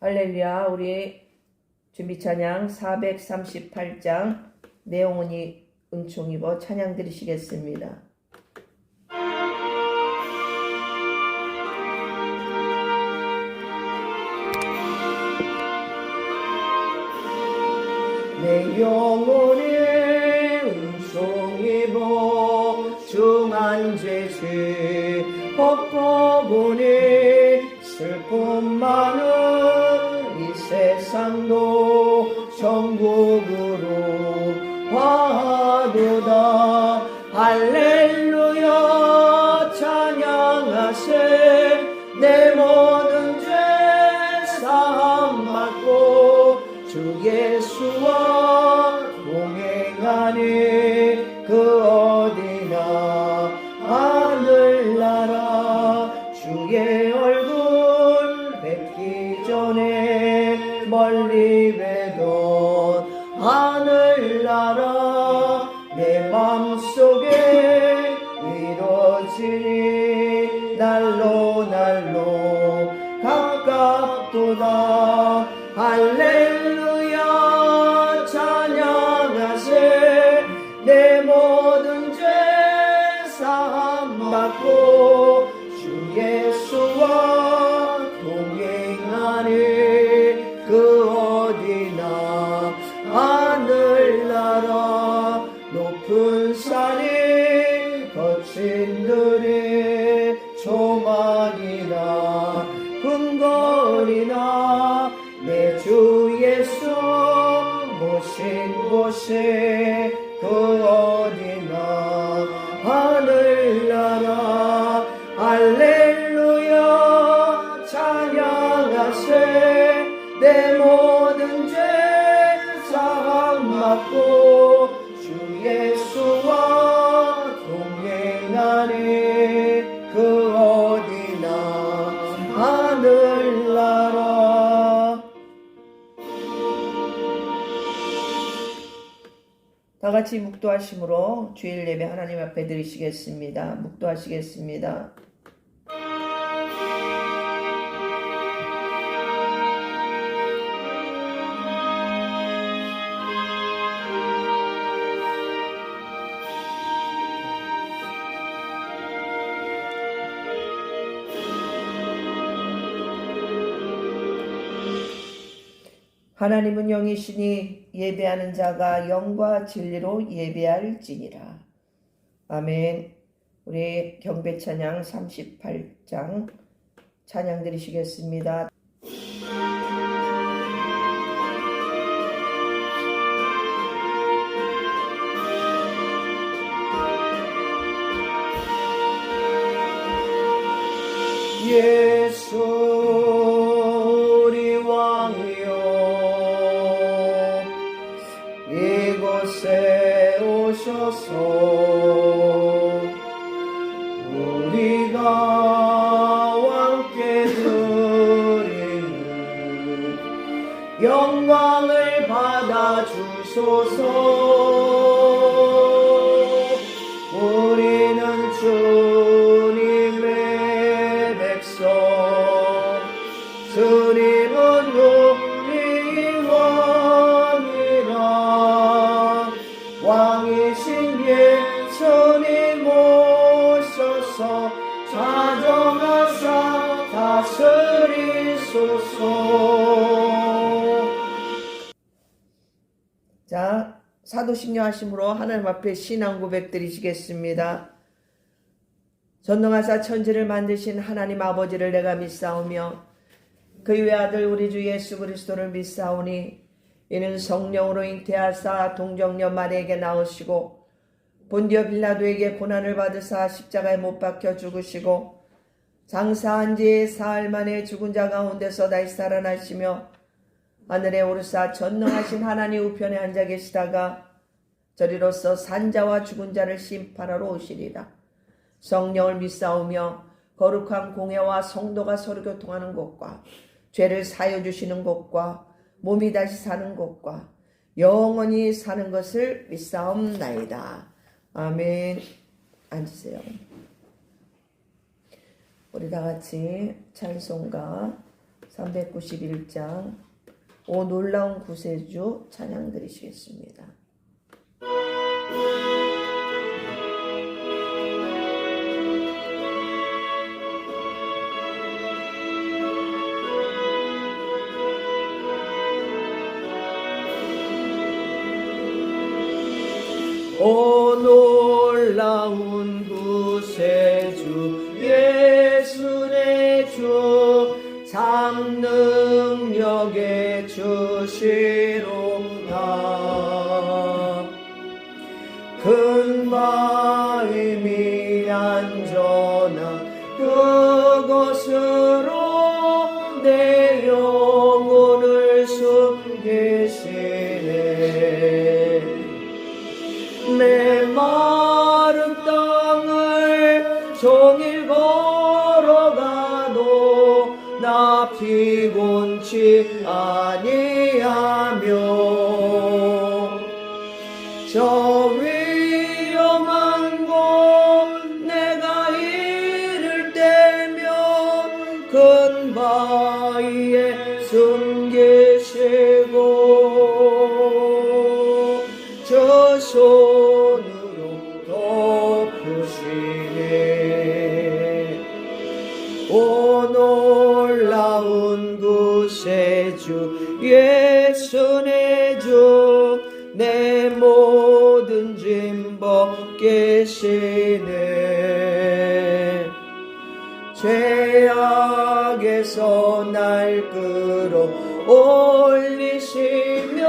할렐루야. 우리 준비 찬양 438장 내 영혼이 은총 입어 찬양 드리시겠습니다. 내 영혼이 은총 입어 중한 죄지 벗고 보니 슬픔 많은 이 세상도 천국으로 화도다. 할렐루야 찬양하세. 내 모든 죄 사함 받고 주 예수와 동행하니 그 어디나 하늘나라. 주의 얼굴 뵙기 전에 멀리 뵈던 하늘나라 내 맘속에 이루어지니 날로 날로 가깝도다. 할렐루야 찬양하세. 내 모든 죄 사함 받고 주 예수와 동행하니 그 어디나 하늘나라. 높은 산이 거친 들이 조막이나 궁궐이나 내 주 예수 모신 곳에 그 어디나 하늘나라. 할렐루야 찬양하세. 내 모든 죄 사함 받고 주 예수와 동행하니 그 어디나 하늘나라. 다같이 묵도하심으로 주일 예배 하나님 앞에 드리시겠습니다. 묵도하시겠습니다. 하나님은 영이시니 예배하는 자가 영과 진리로 예배할지니라. 아멘. 우리 경배 찬양 38장 찬양 드리시겠습니다. 예수 우리 왕이여 이곳에 오셔서 우리가 왕께 드리는 영광을 받아 주소서. 우리는 주님의 백성, 주님은 우리 왕이라. 왕이신 예수님 오셔서 자정하사 다스리소서. 자, 사도신경 하심으로 하나님 앞에 신앙 고백 드리시겠습니다. 전능하사 천지를 만드신 하나님 아버지를 내가 믿사오며 그의 아들 우리 주 예수 그리스도를 믿사오니 이는 성령으로 잉태하사 동정녀 마리아에게 나오시고 본디오 빌라도에게 고난을 받으사 십자가에 못 박혀 죽으시고 장사한 지 사흘 만에 죽은 자 가운데서 다시 살아나시며 하늘에 오르사 전능하신 하나님 우편에 앉아 계시다가 저리로서 산자와 죽은 자를 심판하러 오시리라. 성령을 믿사오며 거룩한 공회와 성도가 서로 교통하는 곳과 죄를 사여 주시는 곳과 몸이 다시 사는 곳과 영원히 사는 것을 믿사옵나이다. 아멘. 앉으세요. 우리 다 같이 찬송가 391장 오 놀라운 구세주 찬양 드리시겠습니다. 오 놀라운 구세주 예수 내 주 삼능력의 주시로다. 큰 마음이 안전한 그것으로 내 영혼을 숨기시네. 내 마른 땅을 종일 걸어가도 나 피곤치 아니하며 저 위험한 곳 내가 이를 때면 큰 바위에 숨기시고 저 손으로 덮으시네. 오 놀라운 구세주 예수 내 주 내 모든 짐 벗기시네. 죄악에서 날 끌어올리시며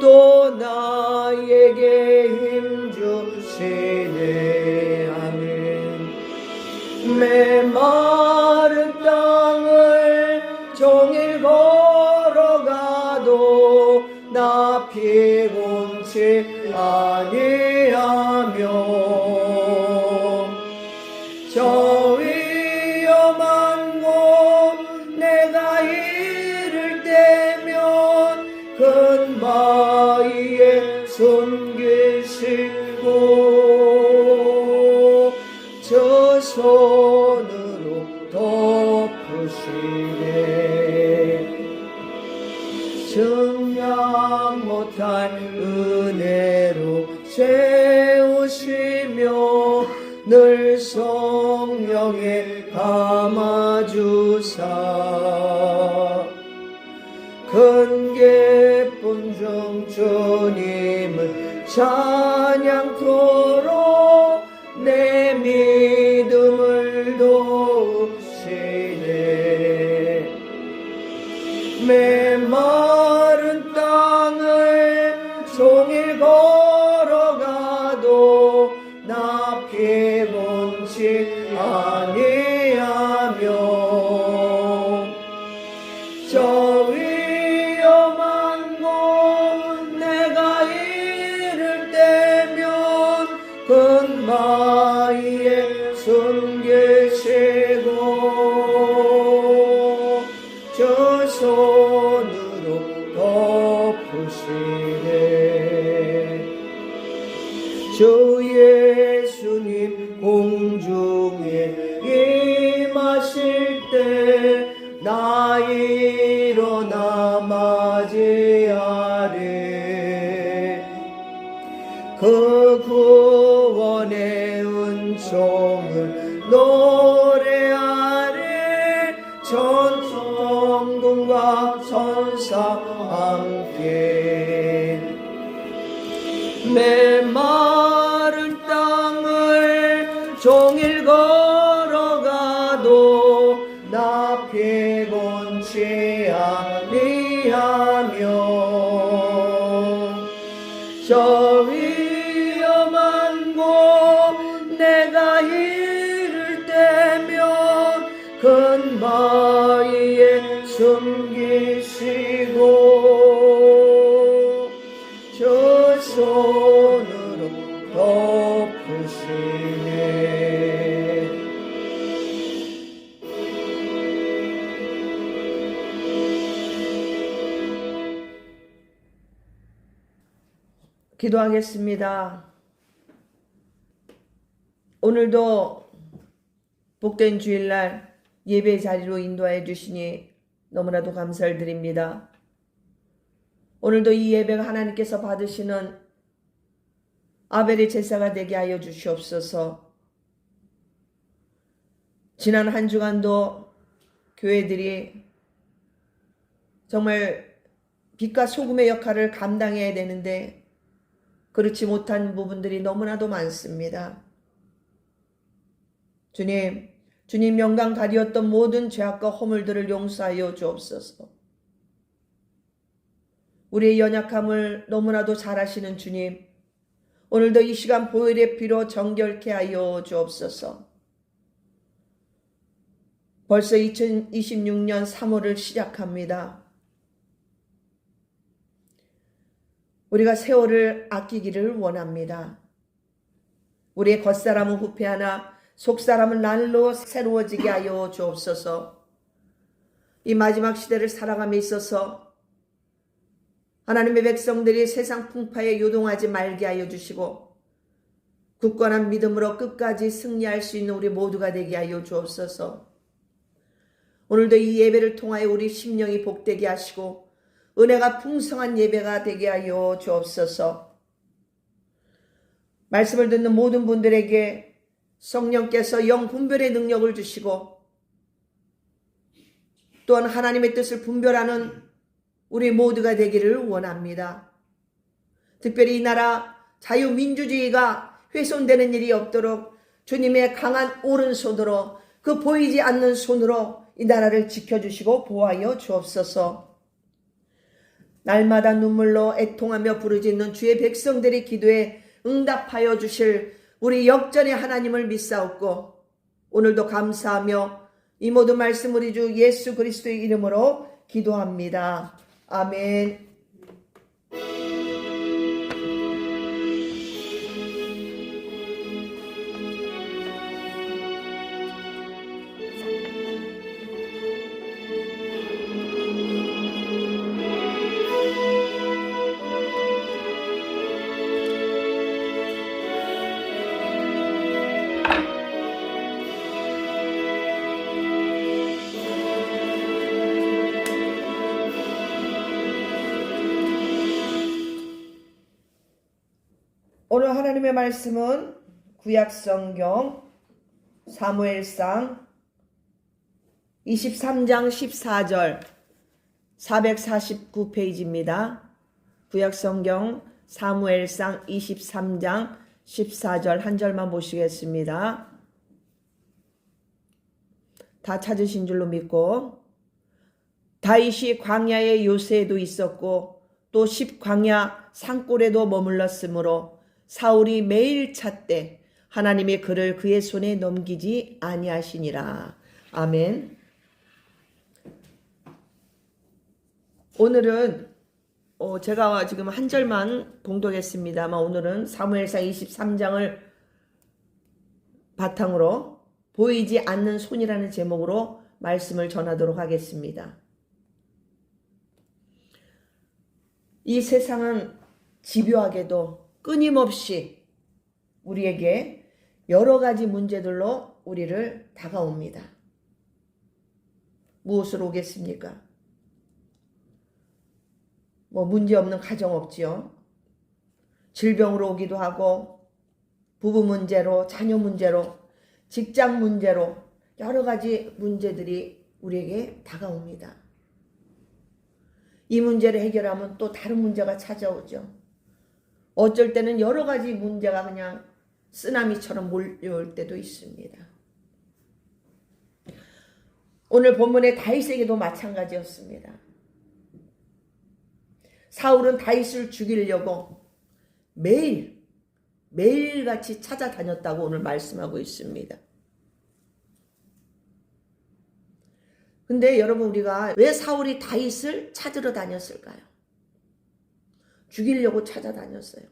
또 나에게 힘 주시네. 아멘. 메마른 땅을 종일 걸어가도 나 피곤치 아니하며 저 위험한 곳 내가 이를 때면 큰 바위에 숨기시고 저 손으로 덮으시네. 증량 못할 은혜로 채우시며 늘 성령에 감아주사 큰 기쁨 중 주님을 찬양토록 내 믿음을 도우시네. 메마른 땅을 종일 걸어가도 나 피곤치 아니하며 저 위험한 곳 내가 이를 때면 큰 바위에 숨기시고 저 손으로 덮으시네. 주 예수님 공중에 임하실 때 나 일어나 맞이하리. 그 구원의 은총을 노래하리. 천천군과 천사 함께 메마른 땅을 종일 걸어가도 나 피곤치 아니하며 저 위험한 곳 내가 이를 때면 큰 바위에 숨기시고 저 손으로 덮으시네. 기도하겠습니다. 오늘도 복된 주일날 예배 자리로 인도하여 주시니 너무나도 감사를 드립니다. 오늘도 이 예배가 하나님께서 받으시는 아벨의 제사가 되게 하여 주시옵소서. 지난 한 주간도 교회들이 정말 빛과 소금의 역할을 감당해야 되는데 그렇지 못한 부분들이 너무나도 많습니다. 주님 영광 가리었던 모든 죄악과 허물들을 용서하여 주옵소서. 우리의 연약함을 너무나도 잘 아시는 주님, 오늘도 이 시간 보혈의 피로 정결케 하여 주옵소서. 벌써 2026년 3월을 시작합니다. 우리가 세월을 아끼기를 원합니다. 우리의 겉사람은 후패하나 속사람은 날로 새로워지게 하여 주옵소서. 이 마지막 시대를 살아감에 있어서 하나님의 백성들이 세상 풍파에 요동하지 말게 하여 주시고 굳건한 믿음으로 끝까지 승리할 수 있는 우리 모두가 되게 하여 주옵소서. 오늘도 이 예배를 통하여 우리 심령이 복되게 하시고 은혜가 풍성한 예배가 되게 하여 주옵소서. 말씀을 듣는 모든 분들에게 성령께서 영 분별의 능력을 주시고 또한 하나님의 뜻을 분별하는 우리 모두가 되기를 원합니다. 특별히 이 나라 자유민주주의가 훼손되는 일이 없도록 주님의 강한 오른손으로 그 보이지 않는 손으로 이 나라를 지켜주시고 보호하여 주옵소서. 날마다 눈물로 애통하며 부르짖는 주의 백성들의 기도에 응답하여 주실 우리 역전의 하나님을 믿사옵고 오늘도 감사하며 이 모든 말씀 우리 주 예수 그리스도의 이름으로 기도합니다. 아멘. 오늘 하나님의 말씀은 구약성경 사무엘상 23장 14절 449페이지입니다. 구약성경 사무엘상 23장 14절 한 절만 보시겠습니다. 다 찾으신 줄로 믿고 다윗이 광야의 요새에도 있었고 또 십광야 산골에도 머물렀으므로 사울이 매일 찾되 하나님의 그를 그의 손에 넘기지 아니하시니라. 아멘. 오늘은 제가 지금 한 절만 봉독했습니다만 오늘은 사무엘상 23장을 바탕으로 보이지 않는 손이라는 제목으로 말씀을 전하도록 하겠습니다. 이 세상은 집요하게도 끊임없이 우리에게 여러 가지 문제들로 우리를 다가옵니다. 무엇으로 오겠습니까? 문제없는 가정 없지요. 질병으로 오기도 하고 부부 문제로, 자녀 문제로, 직장 문제로 여러 가지 문제들이 우리에게 다가옵니다. 이 문제를 해결하면 또 다른 문제가 찾아오죠. 어쩔 때는 여러 가지 문제가 그냥 쓰나미처럼 몰려올 때도 있습니다. 오늘 본문의 다윗에게도 마찬가지였습니다. 사울은 다윗을 죽이려고 매일같이 찾아다녔다고 오늘 말씀하고 있습니다. 근데 여러분 우리가 왜 사울이 다윗을 찾으러 다녔을까요? 죽이려고 찾아다녔어요.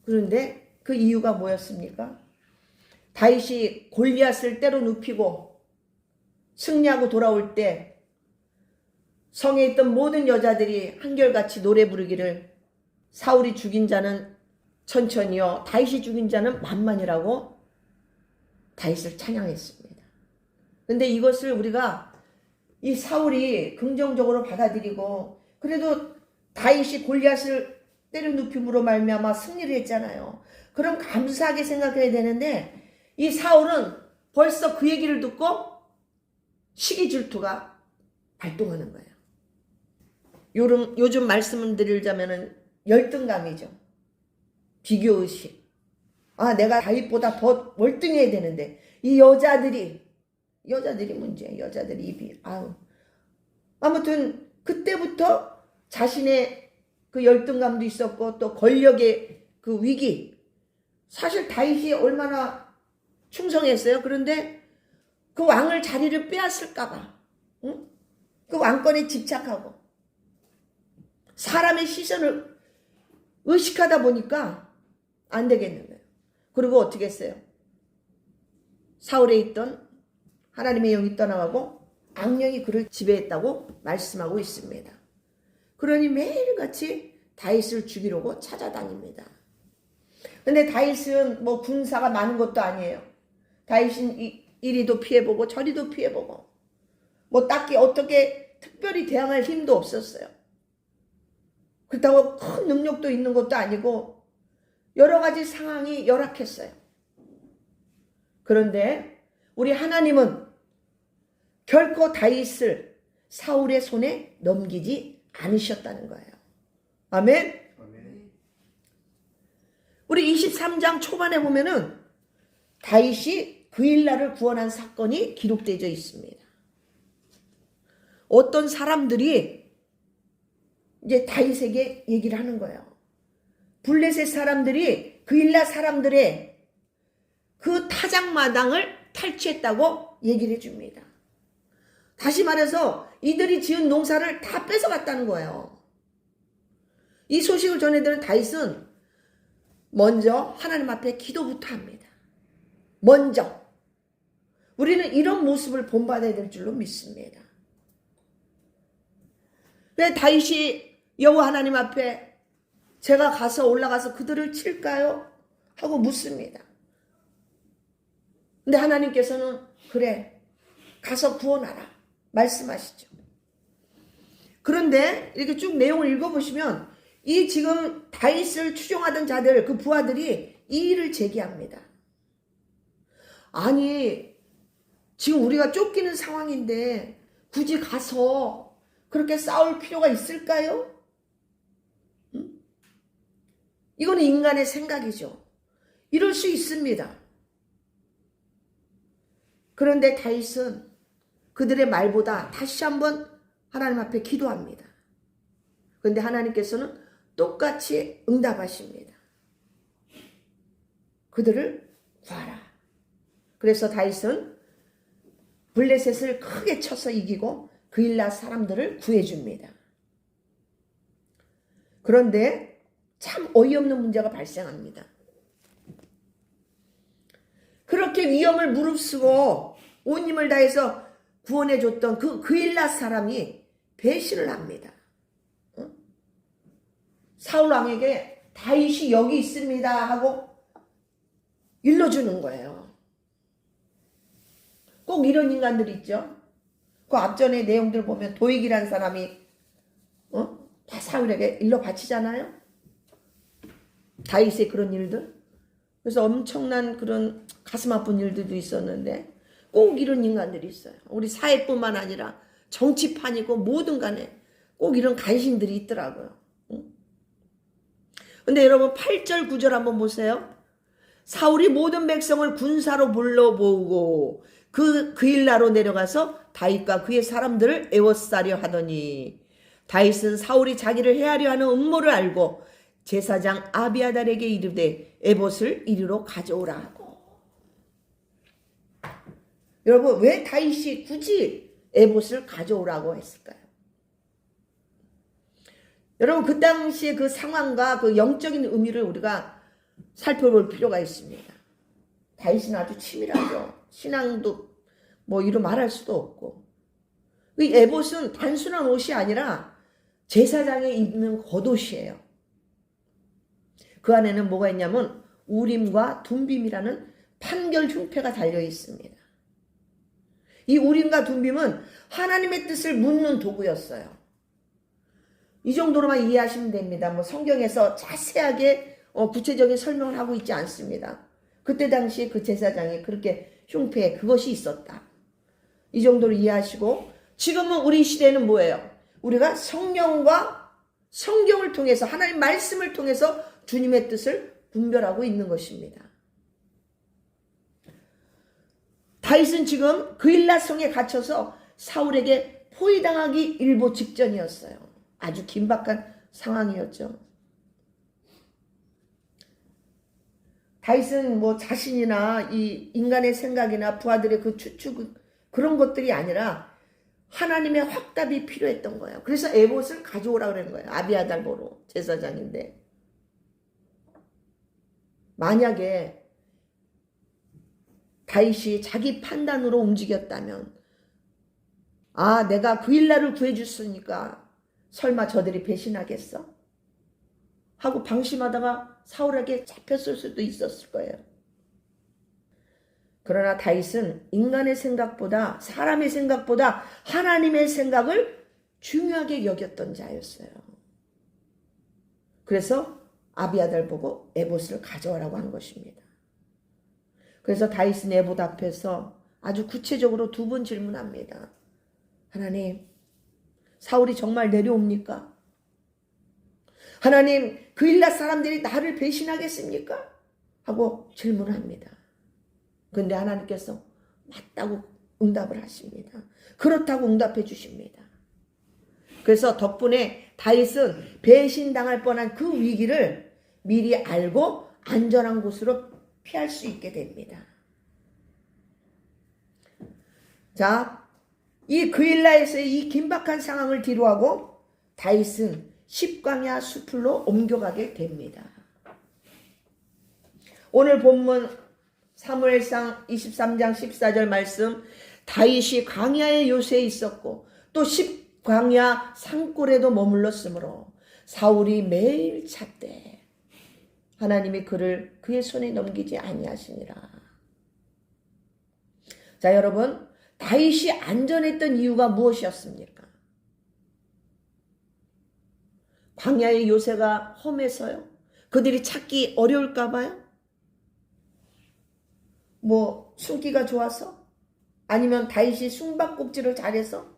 그런데 그 이유가 뭐였습니까? 다윗이 골리앗을 때로 눕히고 승리하고 돌아올 때 성에 있던 모든 여자들이 한결같이 노래 부르기를 사울이 죽인 자는 천천히요 다윗이 죽인 자는 만만이라고 다윗을 찬양했습니다. 근데 이것을 우리가 이 사울이 긍정적으로 받아들이고 그래도 다윗이 골리앗을 때려눕힘으로 말미암아 승리를 했잖아요. 그럼 감사하게 생각해야 되는데 이 사울은 벌써 그 얘기를 듣고 시기 질투가 발동하는 거예요. 요즘 말씀을 드리자면은 열등감이죠. 비교의식. 아, 내가 다윗보다 더 월등해야 되는데 이 여자들이 문제예요. 여자들이 입이 아무튼 그때부터 자신의 그 열등감도 있었고 또 권력의 그 위기. 사실 다윗이 얼마나 충성했어요. 그런데 그 왕을 자리를 빼앗을까봐 응? 그 왕권에 집착하고 사람의 시선을 의식하다 보니까 안 되겠는 거예요. 그리고 어떻게 했어요? 사울에 있던 하나님의 영이 떠나가고 악령이 그를 지배했다고 말씀하고 있습니다. 그러니 매일같이 다윗을 죽이려고 찾아다닙니다. 근데 다윗은 뭐 군사가 많은 것도 아니에요. 다윗은 이리도 피해보고 저리도 피해보고 뭐 딱히 어떻게 특별히 대항할 힘도 없었어요. 그렇다고 큰 능력도 있는 것도 아니고 여러 가지 상황이 열악했어요. 그런데 우리 하나님은 결코 다윗을 사울의 손에 넘기지 않으셨다는 거예요. 아멘. 우리 23장 초반에 보면은 다윗이 그일라를 구원한 사건이 기록되어 있습니다. 어떤 사람들이 이제 다윗에게 얘기를 하는 거예요. 블레셋 사람들이 그일라 사람들의 그 타작마당을 탈취했다고 얘기를 해줍니다. 다시 말해서 이들이 지은 농사를 다 뺏어갔다는 거예요. 이 소식을 전해들은 다윗은 먼저 하나님 앞에 기도부터 합니다. 먼저 우리는 이런 모습을 본받아야 될 줄로 믿습니다. 왜 다윗이 여호와 하나님 앞에 제가 가서 올라가서 그들을 칠까요? 하고 묻습니다. 근데 하나님께서는 그래 가서 구원하라 말씀하시죠. 그런데 이렇게 쭉 내용을 읽어보시면 이 지금 다윗을 추종하던 자들 그 부하들이 이 일을 제기합니다. 아니 지금 우리가 쫓기는 상황인데 굳이 가서 그렇게 싸울 필요가 있을까요? 이거는 인간의 생각이죠. 이럴 수 있습니다. 그런데 다윗은 그들의 말보다 다시 한번 하나님 앞에 기도합니다. 그런데 하나님께서는 똑같이 응답하십니다. 그들을 구하라. 그래서 다윗은 블레셋을 크게 쳐서 이기고 그일라 사람들을 구해줍니다. 그런데 참 어이없는 문제가 발생합니다. 그렇게 위험을 무릅쓰고 온 힘을 다해서 구원해줬던 그 그일라 사람이 배신을 합니다. 사울 왕에게 다윗이 여기 있습니다 하고 일러주는 거예요. 꼭 이런 인간들 있죠. 그 앞전의 내용들 보면 도익이라는 사람이 다 사울에게 일러 바치잖아요. 다윗의 그런 일들. 그래서 엄청난 그런 가슴 아픈 일들도 있었는데 꼭 이런 인간들이 있어요. 우리 사회뿐만 아니라 정치판이고 뭐든 간에 꼭 이런 간신들이 있더라고요. 근데 여러분 8절 9절 한번 보세요. 사울이 모든 백성을 군사로 불러 모으고 그일라로 내려가서 다윗과 그의 사람들을 애워싸려 하더니 다윗은 사울이 자기를 해하려 하는 음모를 알고 제사장 아비아달에게 이르되 에봇을 이리로 가져오라 하고. 여러분 왜 다윗이 굳이 에봇을 가져오라고 했을까요? 여러분 그 당시의 그 상황과 그 영적인 의미를 우리가 살펴볼 필요가 있습니다. 다윗은 아주 치밀하죠. 신앙도 뭐 이루 말할 수도 없고. 이 에봇은 단순한 옷이 아니라 제사장에 입는 겉옷이에요. 그 안에는 뭐가 있냐면 우림과 둠빔이라는 판결 흉패가 달려 있습니다. 이 우림과 둠빔은 하나님의 뜻을 묻는 도구였어요. 이 정도로만 이해하시면 됩니다. 뭐 성경에서 자세하게 구체적인 설명을 하고 있지 않습니다. 그때 당시에 그 제사장이 그렇게 흉패에 그것이 있었다. 이 정도로 이해하시고, 지금은 우리 시대는 뭐예요? 우리가 성령과 성경을 통해서, 하나님 말씀을 통해서 주님의 뜻을 분별하고 있는 것입니다. 다윗은 지금 그일라 성에 갇혀서 사울에게 포위당하기 일보 직전이었어요. 아주 긴박한 상황이었죠. 다윗은 뭐 자신이나 이 인간의 생각이나 부하들의 그 추측, 그런 것들이 아니라 하나님의 확답이 필요했던 거예요. 그래서 에봇을 가져오라고 그러는 거예요. 아비아달 보로, 제사장인데. 만약에 다윗이 자기 판단으로 움직였다면, 아, 내가 그일라를 구해줬으니까 설마 저들이 배신하겠어? 하고 방심하다가 사울에게 잡혔을 수도 있었을 거예요. 그러나 다윗은 인간의 생각보다, 사람의 생각보다 하나님의 생각을 중요하게 여겼던 자였어요. 그래서 아비아달 보고 에봇을 가져오라고 한 것입니다. 그래서 다윗은 에봇 앞에서 아주 구체적으로 두 번 질문합니다. 하나님, 사울이 정말 내려옵니까? 하나님, 그일라 사람들이 나를 배신하겠습니까? 하고 질문합니다. 그런데 하나님께서 맞다고 응답을 하십니다. 그렇다고 응답해 주십니다. 그래서 덕분에 다윗은 배신당할 뻔한 그 위기를 미리 알고 안전한 곳으로 피할 수 있게 됩니다. 자, 이 그일라에서의 이 긴박한 상황을 뒤로하고 다윗은 십광야 수풀로 옮겨가게 됩니다. 오늘 본문 사무엘상 23장 14절 말씀, 다윗이 광야의 요새에 있었고 또 십광야 산골에도 머물렀으므로 사울이 매일 찾되 하나님이 그를 그의 손에 넘기지 아니하시니라. 자, 여러분, 다윗이 안전했던 이유가 무엇이었습니까? 광야의 요새가 험해서요? 그들이 찾기 어려울까 봐요? 뭐 숨기가 좋아서? 아니면 다윗이 숨바꼭질을 잘해서?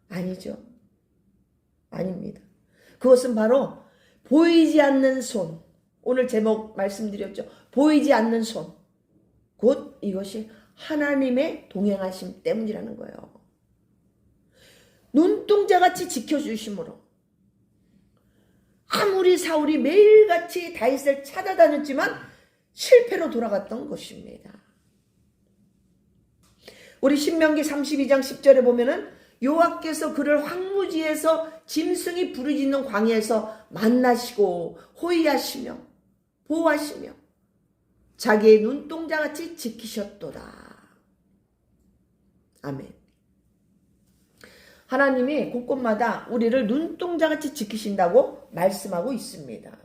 아니죠. 아닙니다. 그것은 바로 보이지 않는 손. 오늘 제목 말씀드렸죠. 보이지 않는 손. 곧 이것이 하나님의 동행하심 때문이라는 거예요. 눈동자같이 지켜주심으로. 아무리 사울이 매일같이 다윗을 찾아다녔지만 실패로 돌아갔던 것입니다. 우리 신명기 32장 10절에 보면은 여호와께서 그를 황무지에서 짐승이 부르짖는 광야에서 만나시고 호위하시며 보호하시며 자기의 눈동자같이 지키셨도다. 아멘. 하나님이 곳곳마다 우리를 눈동자같이 지키신다고 말씀하고 있습니다.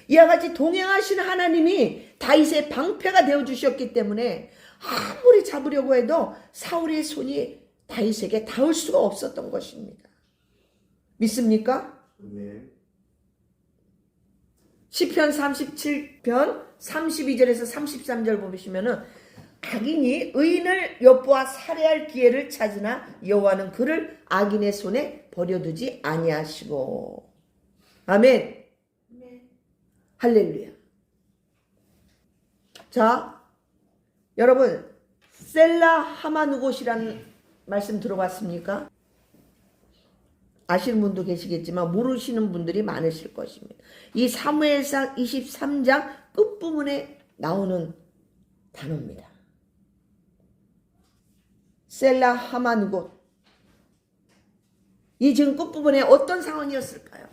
이와 같이 동행하시는 하나님이 다윗의 방패가 되어주셨기 때문에 아무리 잡으려고 해도 사울의 손이 다윗에게 닿을 수가 없었던 것입니다. 믿습니까? 네. 시편 37편 32절에서 33절 보시면은 악인이 의인을 엿보아 살해할 기회를 찾으나 여호와는 그를 악인의 손에 버려두지 아니하시고. 아멘. 네. 할렐루야. 자, 여러분, 셀라 하마누곳이라는 말씀 들어봤습니까? 아시는 분도 계시겠지만 모르시는 분들이 많으실 것입니다. 이 사무엘상 23장 끝부분에 나오는 단어입니다. 셀라 하마누곳. 이 지금 끝부분에 어떤 상황이었을까요?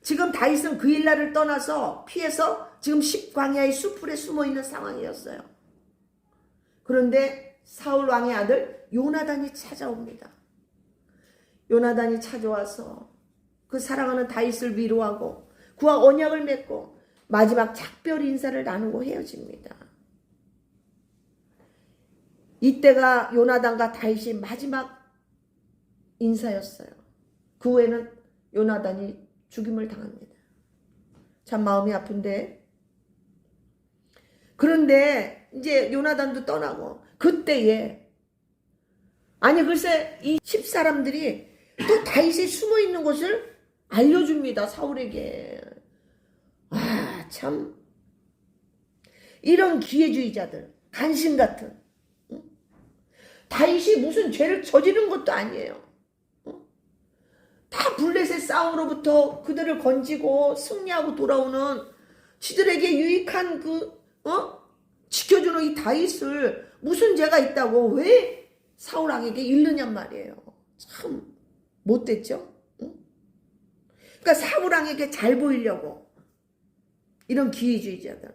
지금 다윗은 그일라를 떠나서 피해서 지금 십광야의 수풀에 숨어있는 상황이었어요. 그런데 사울 왕의 아들 요나단이 찾아옵니다. 요나단이 찾아와서 그 사랑하는 다윗을 위로하고 그와 언약을 맺고 마지막 작별 인사를 나누고 헤어집니다. 이때가 요나단과 다윗의 마지막 인사였어요. 그 후에는 요나단이 죽임을 당합니다. 참 마음이 아픈데, 그런데 이제 요나단도 떠나고 그때에 아니 글쎄 이 10사람들이 또 다윗이 숨어 있는 곳을 알려줍니다. 사울에게. 아, 참 이런 기회주의자들, 간신 같은, 다윗이 무슨 죄를 저지른 것도 아니에요. 다 블레셋 싸움으로부터 그들을 건지고 승리하고 돌아오는 지들에게 유익한 지켜주는 이 다윗을 무슨 죄가 있다고 왜 사울 왕에게 잃느냔 말이에요. 참 못됐죠. 그러니까 사울 왕에게 잘 보이려고 이런 기회주의자들,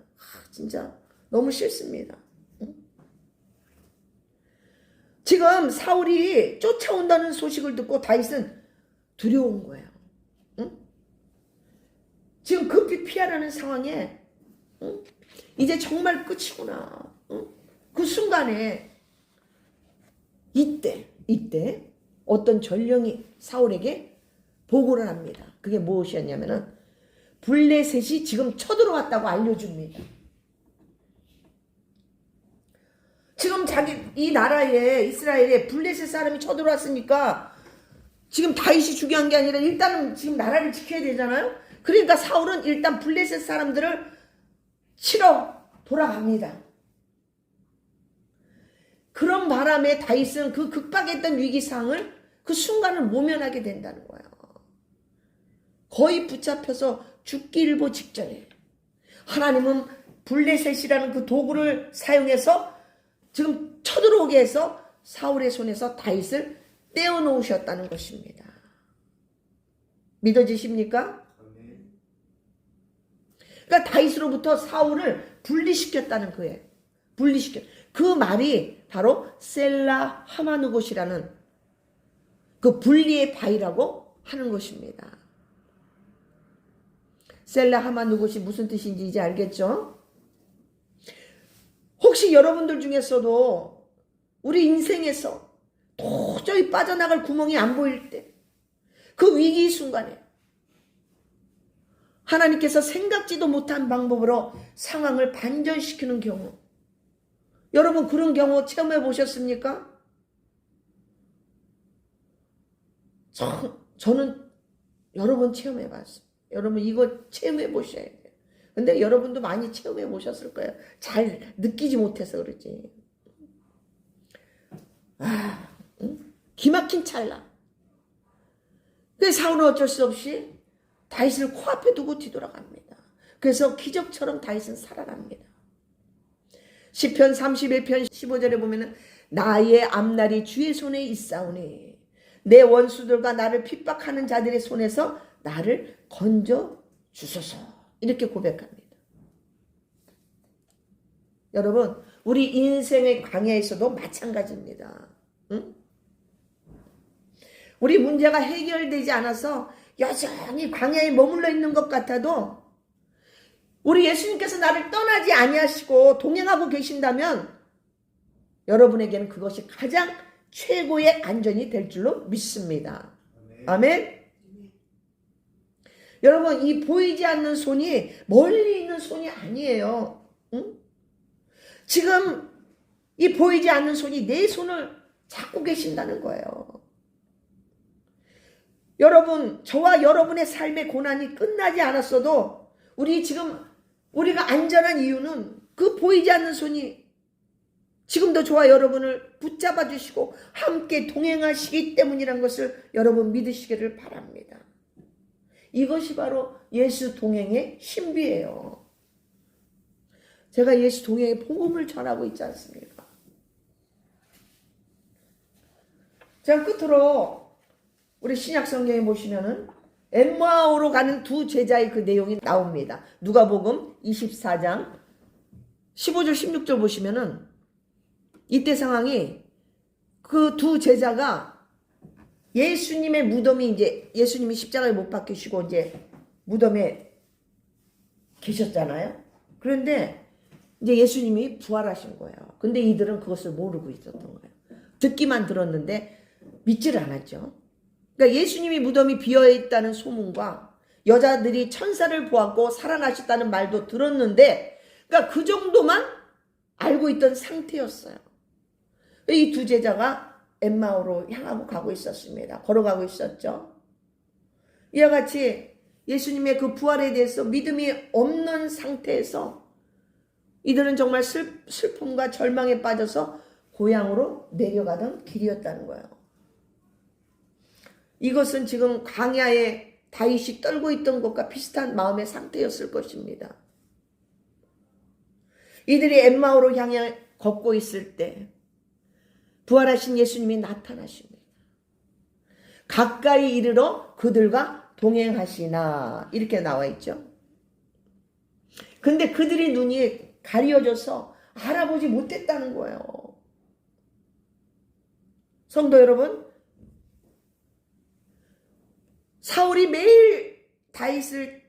진짜 너무 싫습니다. 지금 사울이 쫓아온다는 소식을 듣고 다윗은 두려운 거예요. 지금 급히 피하라는 상황에 이제 정말 끝이구나. 그 순간에 이때 어떤 전령이 사울에게 보고를 합니다. 그게 무엇이었냐면은 블레셋이 지금 쳐들어왔다고 알려줍니다. 지금 이 나라에 이스라엘에 블레셋 사람이 쳐들어왔으니까 지금 다윗이 중요한 게 아니라 일단은 지금 나라를 지켜야 되잖아요. 그러니까 사울은 일단 블레셋 사람들을 치러 돌아갑니다. 그런 바람에 다윗은 그 급박했던 위기상을 그 순간을 모면하게 된다는 거예요. 거의 붙잡혀서 죽기 일보 직전에 하나님은 블레셋이라는 그 도구를 사용해서 지금 쳐들어오게 해서 사울의 손에서 다윗을 떼어놓으셨다는 것입니다. 믿어지십니까? 그러니까 다윗으로부터 사울을 분리시켰다는 거예요. 그 말이 바로 셀라 하마누곳이라는 그 분리의 바위라고 하는 것입니다. 셀라 하마누곳이 무슨 뜻인지 이제 알겠죠? 혹시 여러분들 중에서도 우리 인생에서 도저히 빠져나갈 구멍이 안 보일 때, 그 위기 순간에 하나님께서 생각지도 못한 방법으로 상황을 반전시키는 경우, 여러분 그런 경우 체험해 보셨습니까? 저는 여러 번 체험해 봤어요. 여러분 이거 체험해 보셔야 돼요. 근데 여러분도 많이 체험해 보셨을 거예요. 잘 느끼지 못해서 그러지. 기막힌 찰나. 그래서 사울은 어쩔 수 없이 다윗을 코앞에 두고 뒤돌아갑니다. 그래서 기적처럼 다윗은 살아납니다. 시편 31편 15절에 보면은 나의 앞날이 주의 손에 있사오니 내 원수들과 나를 핍박하는 자들의 손에서 나를 건져 주소서, 이렇게 고백합니다. 여러분 우리 인생의 광야에서도 마찬가지입니다. 우리 문제가 해결되지 않아서 여전히 광야에 머물러 있는 것 같아도 우리 예수님께서 나를 떠나지 아니하시고 동행하고 계신다면 여러분에게는 그것이 가장 최고의 안전이 될 줄로 믿습니다. 아멘. 여러분 이 보이지 않는 손이 멀리 있는 손이 아니에요. 지금 이 보이지 않는 손이 내 손을 잡고 계신다는 거예요. 여러분 저와 여러분의 삶의 고난이 끝나지 않았어도 우리가 안전한 이유는 그 보이지 않는 손이 지금도 저와 여러분을 붙잡아 주시고 함께 동행하시기 때문이라는 것을 여러분 믿으시기를 바랍니다. 이것이 바로 예수 동행의 신비예요. 제가 예수 동행의 복음을 전하고 있지 않습니까? 자, 끝으로 우리 신약 성경에 보시면은 엠마오로 가는 두 제자의 그 내용이 나옵니다. 누가복음 24장 15절 16절 보시면은 이때 상황이 그 두 제자가 예수님의 무덤이 이제 예수님이 십자가에 못 박히시고 이제 무덤에 계셨잖아요. 그런데 이제 예수님이 부활하신 거예요. 근데 이들은 그것을 모르고 있었던 거예요. 듣기만 들었는데 믿지를 않았죠. 그러니까 예수님이 무덤이 비어있다는 소문과 여자들이 천사를 보았고 살아나셨다는 말도 들었는데, 그러니까 그 정도만 알고 있던 상태였어요. 이 두 제자가 엠마오로 향하고 가고 있었습니다. 걸어가고 있었죠. 이와 같이 예수님의 그 부활에 대해서 믿음이 없는 상태에서 이들은 정말 슬픔과 절망에 빠져서 고향으로 내려가던 길이었다는 거예요. 이것은 지금 광야에 다윗이 떨고 있던 것과 비슷한 마음의 상태였을 것입니다. 이들이 엠마오로 향해 걷고 있을 때 부활하신 예수님이 나타나십니다. 가까이 이르러 그들과 동행하시나 이렇게 나와 있죠. 근데 그들의 눈이 가려져서 알아보지 못했다는 거예요. 성도 여러분, 사울이 매일 다윗을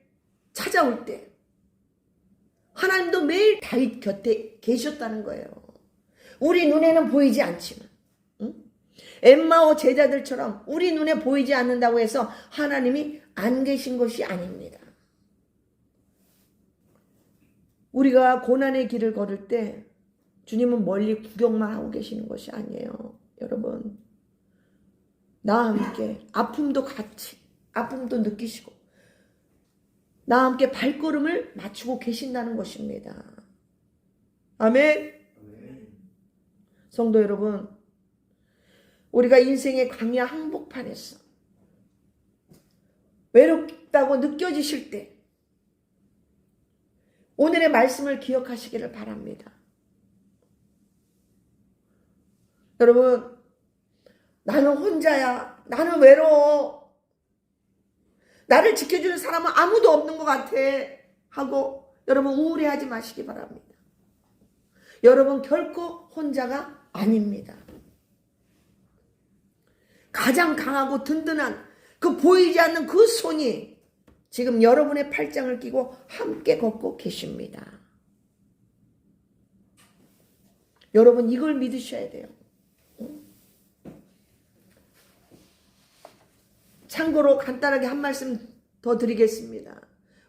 찾아올 때 하나님도 매일 다윗 곁에 계셨다는 거예요. 우리 눈에는 보이지 않지만, 엠마오 제자들처럼 우리 눈에 보이지 않는다고 해서 하나님이 안 계신 것이 아닙니다. 우리가 고난의 길을 걸을 때 주님은 멀리 구경만 하고 계시는 것이 아니에요. 여러분, 나와 함께 아픔도 같이 아픔도 느끼시고 나와 함께 발걸음을 맞추고 계신다는 것입니다. 아멘. 성도 여러분, 우리가 인생의 광야 항복판에서 외롭다고 느껴지실 때 오늘의 말씀을 기억하시기를 바랍니다. 여러분, 나는 혼자야. 나는 외로워. 나를 지켜주는 사람은 아무도 없는 것 같아. 하고 여러분 우울해하지 마시기 바랍니다. 여러분 결코 혼자가 아닙니다. 가장 강하고 든든한 그 보이지 않는 그 손이 지금 여러분의 팔짱을 끼고 함께 걷고 계십니다. 여러분 이걸 믿으셔야 돼요. 참고로 간단하게 한 말씀 더 드리겠습니다.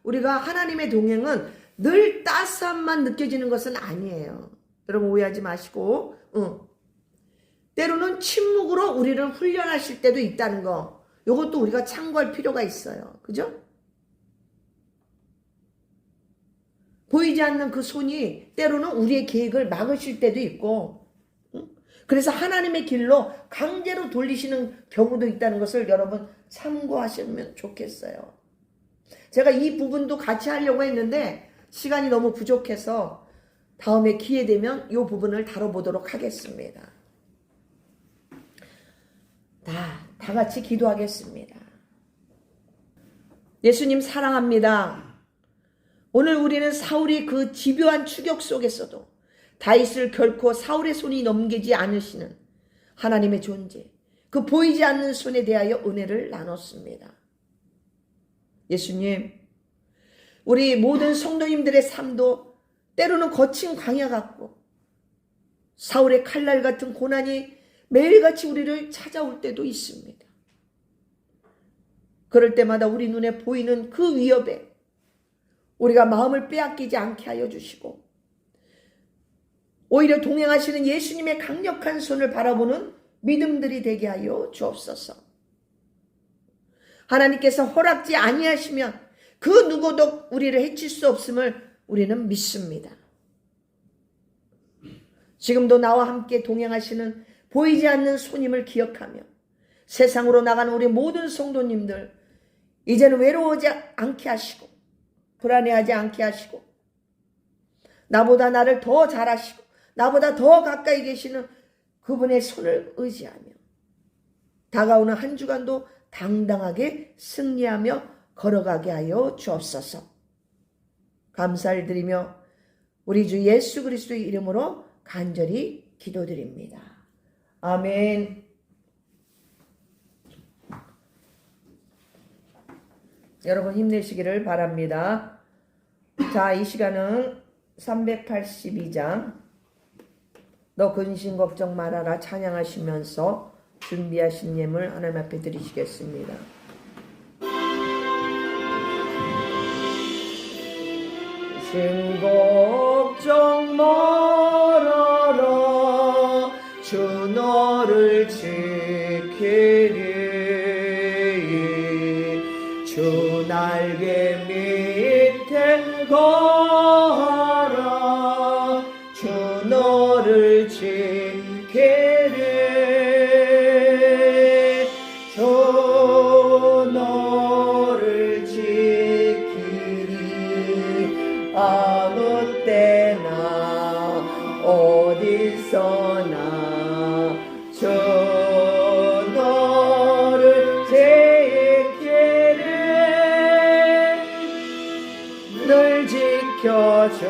우리가 하나님의 동행은 늘 따스함만 느껴지는 것은 아니에요. 여러분 오해하지 마시고 때로는 침묵으로 우리를 훈련하실 때도 있다는 거, 이것도 우리가 참고할 필요가 있어요. 그죠? 보이지 않는 그 손이 때로는 우리의 계획을 막으실 때도 있고, 그래서 하나님의 길로 강제로 돌리시는 경우도 있다는 것을 여러분 참고하시면 좋겠어요. 제가 이 부분도 같이 하려고 했는데 시간이 너무 부족해서 다음에 기회 되면 이 부분을 다뤄보도록 하겠습니다. 다 같이 기도하겠습니다. 예수님 사랑합니다. 오늘 우리는 사울이 그 집요한 추격 속에서도 다윗을 결코 사울의 손이 넘기지 않으시는 하나님의 존재, 그 보이지 않는 손에 대하여 은혜를 나눴습니다. 예수님, 우리 모든 성도님들의 삶도 때로는 거친 광야 같고 사울의 칼날 같은 고난이 매일같이 우리를 찾아올 때도 있습니다. 그럴 때마다 우리 눈에 보이는 그 위협에 우리가 마음을 빼앗기지 않게 하여 주시고 오히려 동행하시는 예수님의 강력한 손을 바라보는 믿음들이 되게 하여 주옵소서. 하나님께서 허락지 아니하시면 그 누구도 우리를 해칠 수 없음을 우리는 믿습니다. 지금도 나와 함께 동행하시는 보이지 않는 손님을 기억하며 세상으로 나가는 우리 모든 성도님들 이제는 외로워하지 않게 하시고 불안해하지 않게 하시고 나보다 나를 더 잘하시고 나보다 더 가까이 계시는 그분의 손을 의지하며 다가오는 한 주간도 당당하게 승리하며 걸어가게 하여 주옵소서. 감사를 드리며 우리 주 예수 그리스도의 이름으로 간절히 기도드립니다. 아멘. 여러분 힘내시기를 바랍니다. 자, 이 시간은 382장 너 근심 걱정 말아라 찬양하시면서 준비하신 예물 하나님 앞에 드리시겠습니다. 근심 걱정 말아라 주 너를 지키리 주 날개 밑에 거하라 주 너를 지키리 주 너를 지키리 아무 때나 어디서나 주 너를 지키리 늘 지켜주시리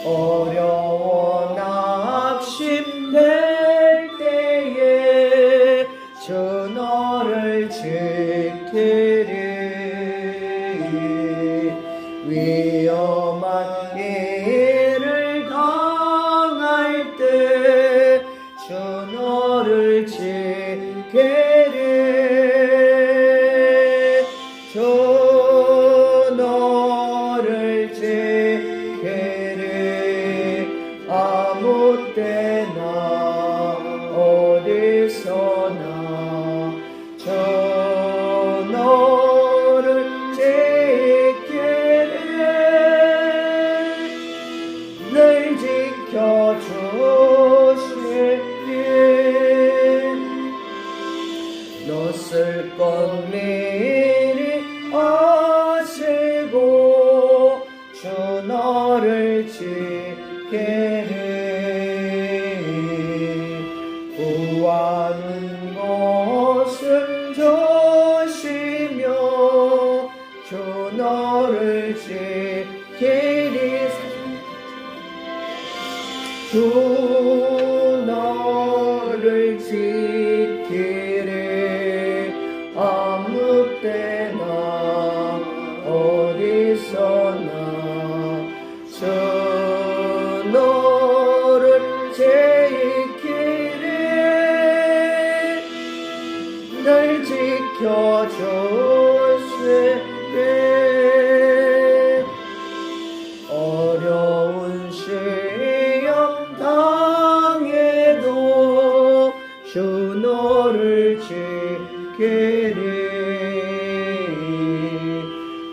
어려워 낙심될 때에 주 너를 지키리 위험한 일을 당할 때 주 너를 지키리 주 너를 지키리 아무 때나 어디서나 주 너를 지키리 늘 지켜주시리 너 쓸 것 미리 아시고 주 너를 지키리 구하는 것을 주시며 주 너를 지키리 주 너를 지키리 아무 때나 어디서나 주 너를 지키리 늘 지켜주시리 어려운 시험 당해도 주 너를 지키리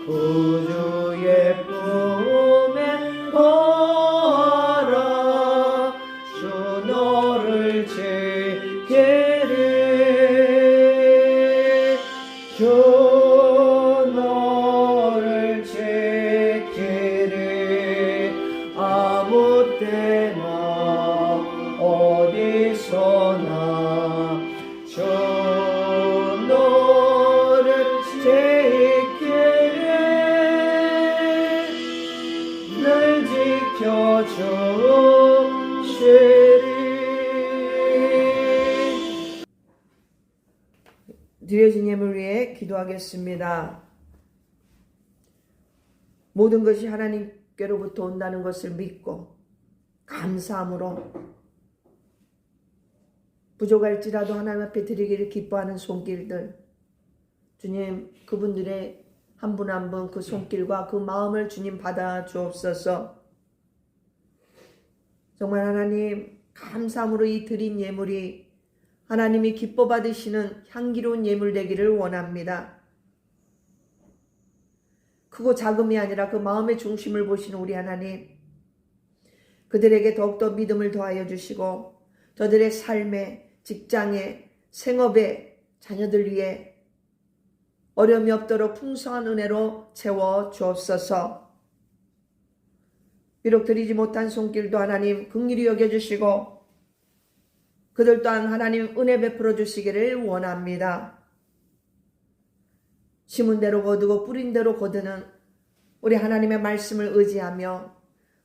구주의 품에 거하라 주 너를 지키리 주 너를 지키리 아무 때나 어디서나 주 너를 지키리 늘 지켜주시리 드려진 예물 위해 기도하겠습니다. 모든 것이 하나님께로부터 온다는 것을 믿고 감사함으로 부족할지라도 하나님 앞에 드리기를 기뻐하는 손길들 주님 그분들의 한 분 한 분 그 손길과 그 마음을 주님 받아 주옵소서. 정말 하나님 감사함으로 이 드린 예물이 하나님이 기뻐 받으시는 향기로운 예물 되기를 원합니다. 크고 작음이 아니라 그 마음의 중심을 보시는 우리 하나님 그들에게 더욱더 믿음을 더하여 주시고 저들의 삶에 직장에 생업에 자녀들 위해 어려움이 없도록 풍성한 은혜로 채워 주옵소서. 비록 드리지 못한 손길도 하나님 긍휼히 여겨주시고 그들 또한 하나님 은혜 베풀어 주시기를 원합니다. 심은 대로 거두고 뿌린 대로 거두는 우리 하나님의 말씀을 의지하며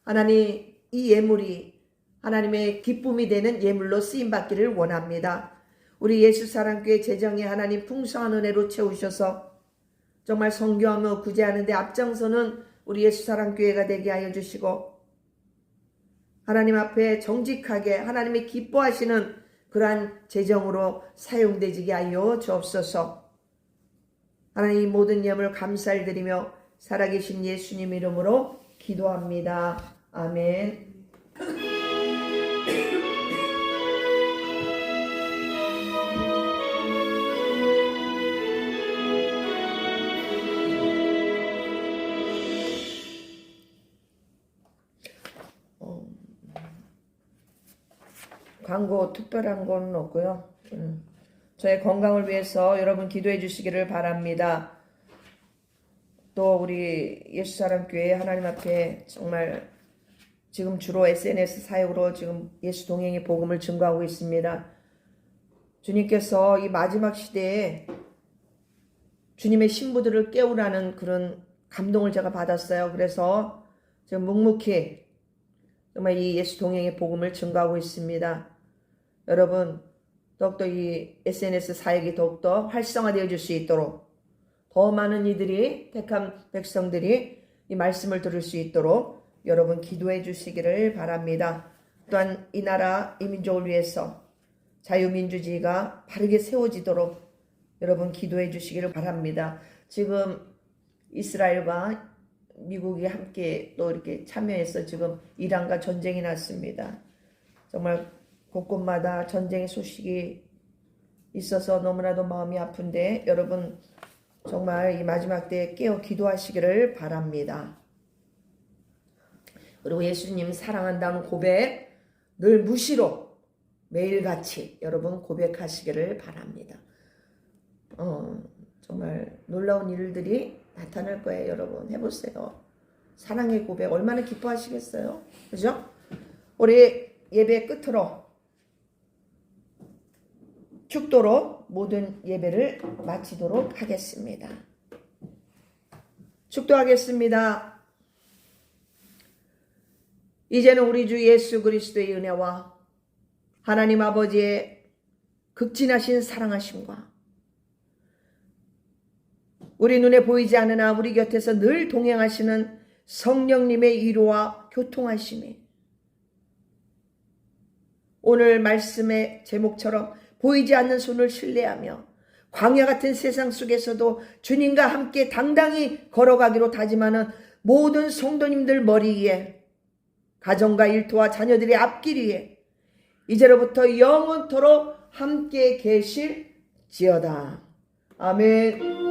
하나님 이 예물이 하나님의 기쁨이 되는 예물로 쓰임받기를 원합니다. 우리 예수사랑교회 재정에 하나님 풍성한 은혜로 채우셔서 정말 선교하며 구제하는 데 앞장서는 우리 예수사랑교회가 되게 하여 주시고 하나님 앞에 정직하게 하나님이 기뻐하시는 그러한 재정으로 사용되지게 하여 주옵소서. 하나님 이 모든 예물 감사를 드리며 살아계신 예수님 이름으로 기도합니다. 아멘. 광고 특별한 건 없고요. 저의 건강을 위해서 여러분 기도해 주시기를 바랍니다. 또 우리 예수사랑교회 하나님 앞에 정말 지금 주로 SNS 사역으로 지금 예수 동행의 복음을 증거하고 있습니다. 주님께서 이 마지막 시대에 주님의 신부들을 깨우라는 그런 감동을 제가 받았어요. 그래서 지금 묵묵히 정말 이 예수 동행의 복음을 증거하고 있습니다. 여러분 더욱더 이 SNS 사역이 더욱더 활성화되어 줄 수 있도록 더 많은 이들이 택한 백성들이 이 말씀을 들을 수 있도록 여러분 기도해 주시기를 바랍니다. 또한 이 나라 이 민족을 위해서 자유민주주의가 바르게 세워지도록 여러분 기도해 주시기를 바랍니다. 지금 이스라엘과 미국이 함께 또 이렇게 참여해서 지금 이란과 전쟁이 났습니다. 정말 곳곳마다 전쟁의 소식이 있어서 너무나도 마음이 아픈데 여러분 정말 이 마지막 때에 깨어 기도하시기를 바랍니다. 그리고 예수님 사랑한다는 고백 늘 무시로 매일같이 여러분 고백하시기를 바랍니다. 정말 놀라운 일들이 나타날 거예요. 여러분 해보세요. 사랑의 고백 얼마나 기뻐하시겠어요? 그죠? 우리 예배 끝으로 축도로 모든 예배를 마치도록 하겠습니다. 축도하겠습니다. 이제는 우리 주 예수 그리스도의 은혜와 하나님 아버지의 극진하신 사랑하심과 우리 눈에 보이지 않으나 우리 곁에서 늘 동행하시는 성령님의 위로와 교통하심이 오늘 말씀의 제목처럼 보이지 않는 손을 신뢰하며 광야 같은 세상 속에서도 주님과 함께 당당히 걸어가기로 다짐하는 모든 성도님들 머리 위에 가정과 일터와 자녀들의 앞길 위에 이제로부터 영원토록 함께 계실지어다. 아멘.